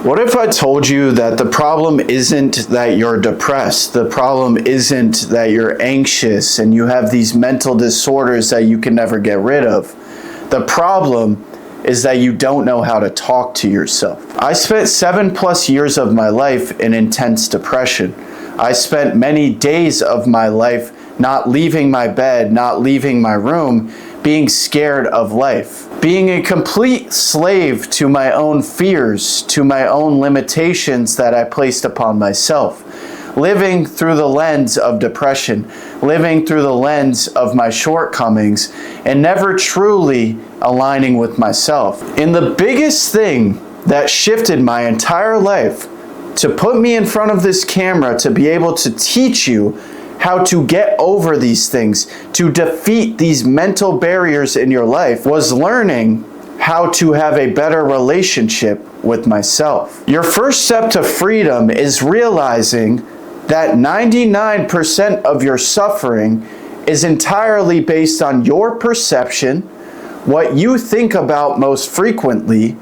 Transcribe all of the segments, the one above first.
What if I told you that the problem isn't that you're depressed? The problem isn't that you're anxious and you have these mental disorders that you can never get rid of. The problem is that you don't know how to talk to yourself. I spent 7+ years of my life in intense depression. I spent many days of my life not leaving my bed, not leaving my room, being scared of life. Being a complete slave to my own fears, to my own limitations that I placed upon myself. Living through the lens of depression, living through the lens of my shortcomings, and never truly aligning with myself. And the biggest thing that shifted my entire life to put me in front of this camera to be able to teach you how to get over these things, to defeat these mental barriers in your life, was learning how to have a better relationship with myself. Your first step to freedom is realizing that 99% of your suffering is entirely based on your perception, what you think about most frequently,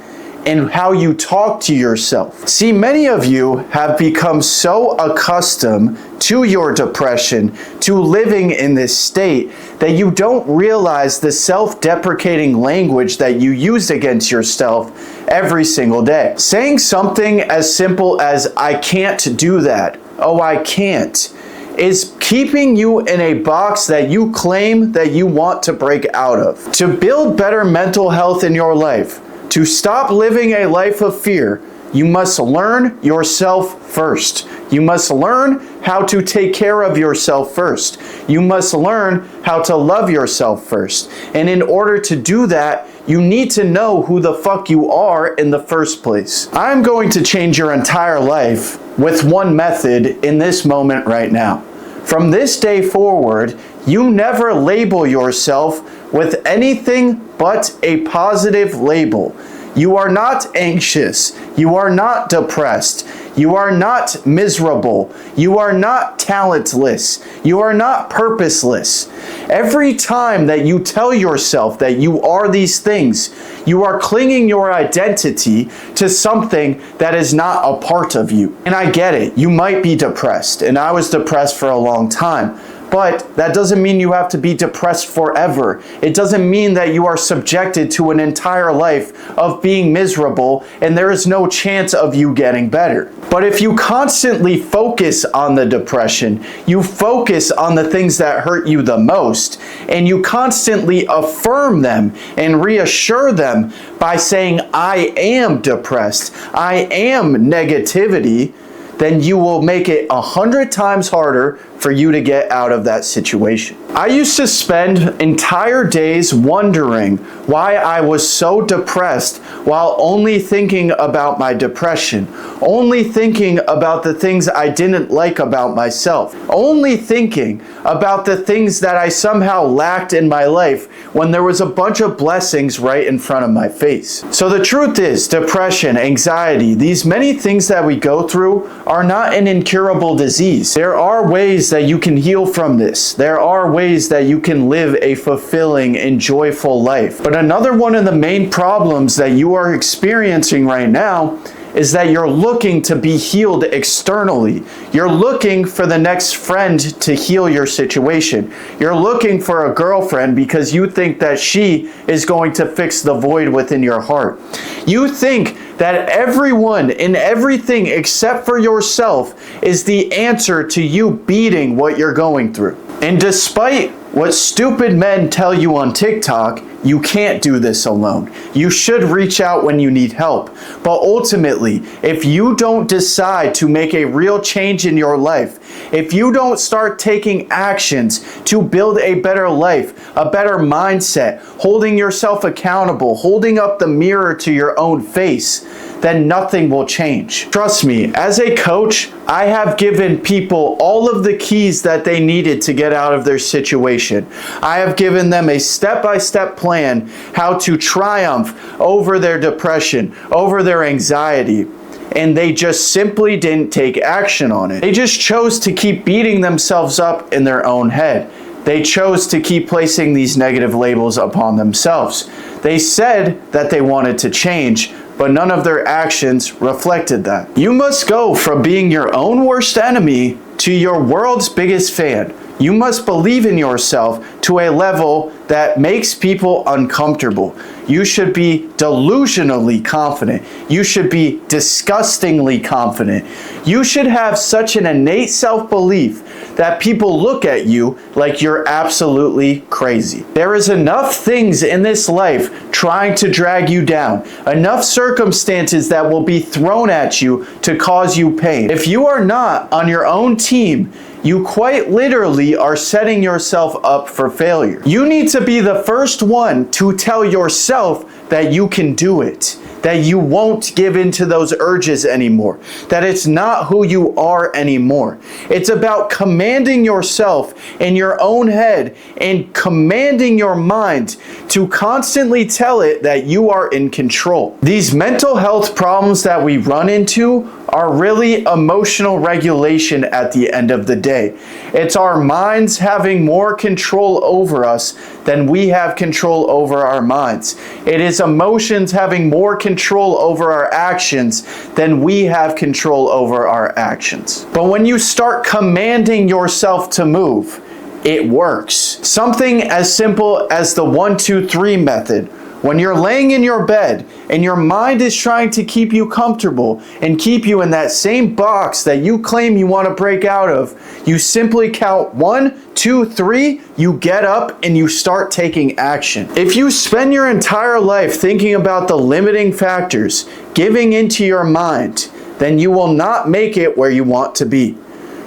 and how you talk to yourself. See, many of you have become so accustomed to your depression, to living in this state, that you don't realize the self-deprecating language that you use against yourself every single day. Saying something as simple as, "I can't do that," "oh, I can't," is keeping you in a box that you claim that you want to break out of. To build better mental health in your life, to stop living a life of fear, you must learn yourself first. You must learn how to take care of yourself first. You must learn how to love yourself first. And in order to do that, you need to know who the fuck you are in the first place. I'm going to change your entire life with one method in this moment right now. From this day forward, you never label yourself with anything but a positive label. You are not anxious. You are not depressed. You are not miserable. You are not talentless. You are not purposeless. Every time that you tell yourself that you are these things, you are clinging your identity to something that is not a part of you. And I get it. You might be depressed, and I was depressed for a long time. But that doesn't mean you have to be depressed forever. It doesn't mean that you are subjected to an entire life of being miserable and there is no chance of you getting better. But if you constantly focus on the depression, you focus on the things that hurt you the most, and you constantly affirm them and reassure them by saying, "I am depressed, I am negativity," then you will make it 100 times harder for you to get out of that situation. I used to spend entire days wondering why I was so depressed while only thinking about my depression, only thinking about the things I didn't like about myself, only thinking about the things that I somehow lacked in my life when there was a bunch of blessings right in front of my face. So the truth is, depression, anxiety, these many things that we go through are not an incurable disease. There are ways that you can heal from this. There are ways that you can live a fulfilling and joyful life. But another one of the main problems that you are experiencing right now is that you're looking to be healed externally. You're looking for the next friend to heal your situation. You're looking for a girlfriend because you think that she is going to fix the void within your heart. You think that everyone and everything except for yourself is the answer to you beating what you're going through. And despite what stupid men tell you on TikTok, you can't do this alone. You should reach out when you need help. But ultimately, if you don't decide to make a real change in your life, if you don't start taking actions to build a better life, a better mindset, holding yourself accountable, holding up the mirror to your own face, then nothing will change. Trust me, as a coach, I have given people all of the keys that they needed to get out of their situation. I have given them a step-by-step plan how to triumph over their depression, over their anxiety, and they just simply didn't take action on it. They just chose to keep beating themselves up in their own head. They chose to keep placing these negative labels upon themselves. They said that they wanted to change, but none of their actions reflected that. You must go from being your own worst enemy to your world's biggest fan. You must believe in yourself to a level that makes people uncomfortable. You should be delusionally confident. You should be disgustingly confident. You should have such an innate self-belief that people look at you like you're absolutely crazy. There is enough things in this life trying to drag you down, enough circumstances that will be thrown at you to cause you pain. If you are not on your own team, you quite literally are setting yourself up for failure. You need to be the first one to tell yourself that you can do it, that you won't give in to those urges anymore, that it's not who you are anymore. It's about commanding yourself in your own head and commanding your mind to constantly tell it that you are in control. These mental health problems that we run into are really emotional regulation at the end of the day. It's our minds having more control over us than we have control over our minds. It is emotions having more control over our actions than we have control over our actions. But when you start commanding yourself to move, it works. Something as simple as the 1, 2, 3 method. When you're laying in your bed and your mind is trying to keep you comfortable and keep you in that same box that you claim you want to break out of, you simply count 1, 2, 3, you get up and you start taking action. If you spend your entire life thinking about the limiting factors, giving into your mind, then you will not make it where you want to be.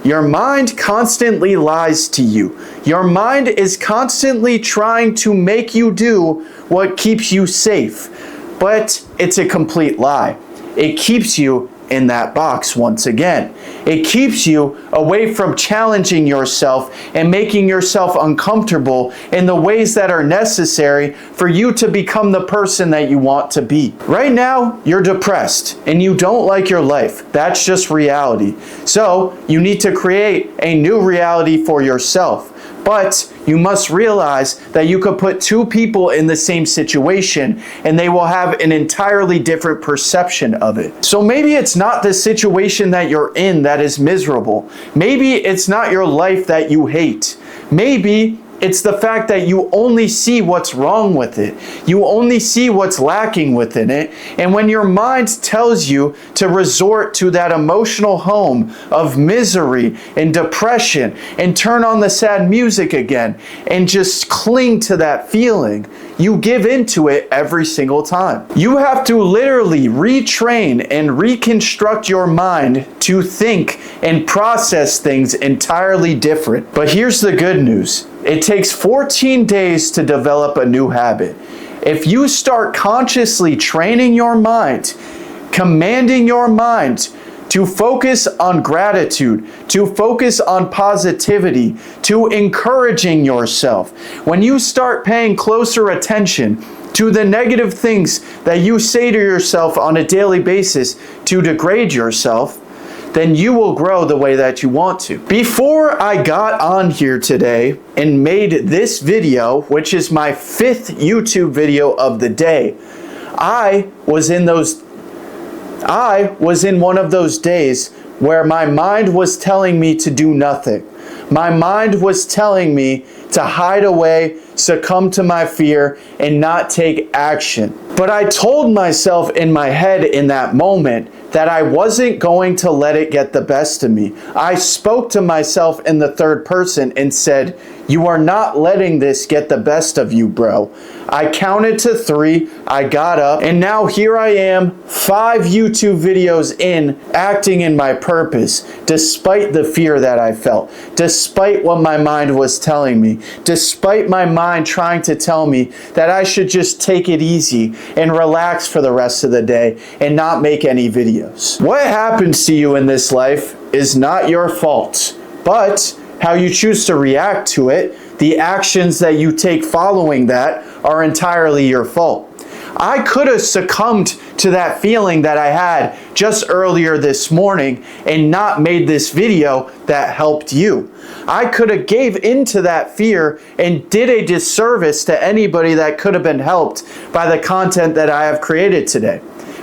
Your mind constantly lies to you. Your mind is constantly trying to make you do what keeps you safe, but it's a complete lie. It keeps you in that box once again. It keeps you away from challenging yourself and making yourself uncomfortable in the ways that are necessary for you to become the person that you want to be. Right now, you're depressed and you don't like your life. That's just reality. So you need to create a new reality for yourself. But you must realize that you could put two people in the same situation and they will have an entirely different perception of it. So maybe it's not the situation that you're in that is miserable. Maybe it's not your life that you hate. Maybe it's the fact that you only see what's wrong with it. You only see what's lacking within it. And when your mind tells you to resort to that emotional home of misery and depression and turn on the sad music again and just cling to that feeling, you give into it every single time. You have to literally retrain and reconstruct your mind to think and process things entirely different. But here's the good news. It takes 14 days to develop a new habit. If you start consciously training your mind, commanding your mind to focus on gratitude, to focus on positivity, to encouraging yourself, when you start paying closer attention to the negative things that you say to yourself on a daily basis to degrade yourself, then you will grow the way that you want to. Before I got on here today and made this video, which is my 5th YouTube video of the day, I was in one of those days where my mind was telling me to do nothing. My mind was telling me to hide away, succumb to my fear, and not take action. But I told myself in my head in that moment that I wasn't going to let it get the best of me. I spoke to myself in the third person and said, "You are not letting this get the best of you, bro." I counted to 3, I got up, and now here I am, 5 YouTube videos in, acting in my purpose, despite the fear that I felt, despite what my mind was telling me, despite my mind trying to tell me that I should just take it easy and relax for the rest of the day and not make any videos. What happens to you in this life is not your fault, but how you choose to react to it, the actions that you take following that, are entirely your fault. I could have succumbed to that feeling that I had just earlier this morning and not made this video that helped you. I could have gave into that fear and did a disservice to anybody that could have been helped by the content that I have created today.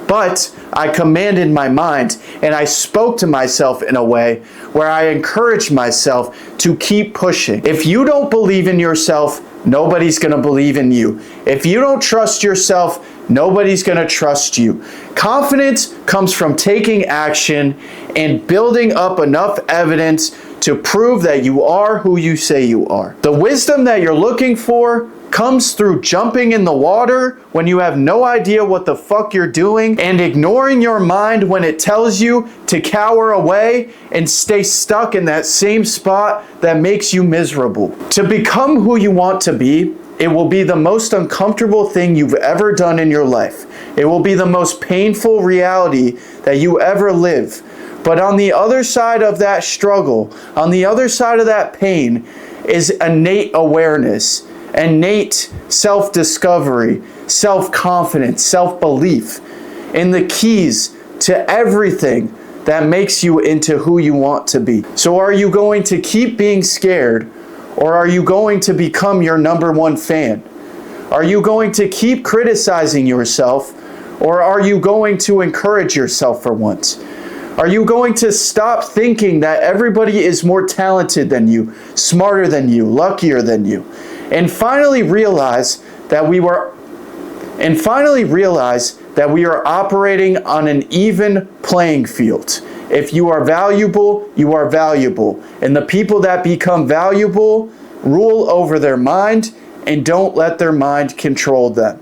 But I commanded my mind and I spoke to myself in a way where I encouraged myself to keep pushing. If you don't believe in yourself, nobody's going to believe in you. If you don't trust yourself, nobody's going to trust you. Confidence comes from taking action and building up enough evidence to prove that you are who you say you are. The wisdom that you're looking for comes through jumping in the water when you have no idea what the fuck you're doing and ignoring your mind when it tells you to cower away and stay stuck in that same spot that makes you miserable. To become who you want to be, it will be the most uncomfortable thing you've ever done in your life. It will be the most painful reality that you ever live. But on the other side of that struggle, on the other side of that pain, is innate awareness, innate self-discovery, self-confidence, self-belief, and the keys to everything that makes you into who you want to be. So are you going to keep being scared, or are you going to become your #1 fan? Are you going to keep criticizing yourself, or are you going to encourage yourself for once? Are you going to stop thinking that everybody is more talented than you, smarter than you, luckier than you, and finally realize that we are operating on an even playing field? If you are valuable, you are valuable. And the people that become valuable rule over their mind and don't let their mind control them.